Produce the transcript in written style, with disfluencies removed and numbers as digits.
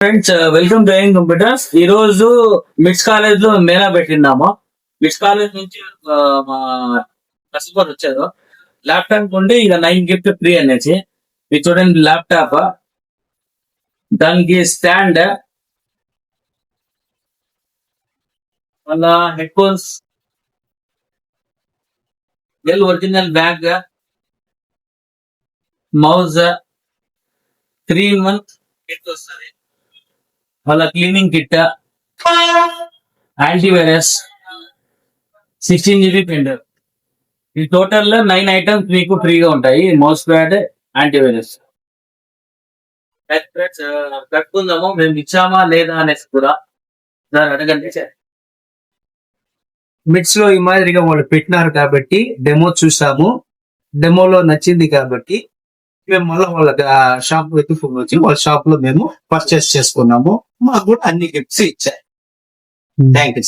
Friends welcome to ఏం computers. ఈ రోజు మిడ్స్ కాలేజ్ లో మేళా పెట్టినాము. మిడ్స్ కాలేజ్ నుంచి మా కస్టమర్ వచ్చారు. ల్యాప్టాప్ ఉండి ఇక 9 గిఫ్ట్ ఫ్రీ అనేసి. ఇది చూడండి ల్యాప్టాప్, దానికి స్టాండ్, మళ్ళా headphones, Dell original bag, mouse, 3-in-1 kit వస్తుంది, మళ్ళా cleaning kit, antivirus, 16 GB printer. ఈ టోటల్ 9 ఐటమ్స్ మీకు ఫ్రీగా ఉంటాయి. Mouse pad, antivirus. కట్టుకుందాము, మేము ఇచ్చామా లేదా అనేసి కూడా దాన్ని అడగండి. మిడ్స్ లో ఈ మాదిరిగా వాళ్ళు పెట్టినారు కాబట్టి డెమో చూసాము. డెమోలో నచ్చింది కాబట్టి మేము మళ్ళీ వాళ్ళ షాప్ వచ్చి వాళ్ళ షాప్ లో మేము పర్చేస్ చేసుకున్నాము. మాకు కూడా అన్ని గిఫ్ట్స్ ఇచ్చారు. Thank you.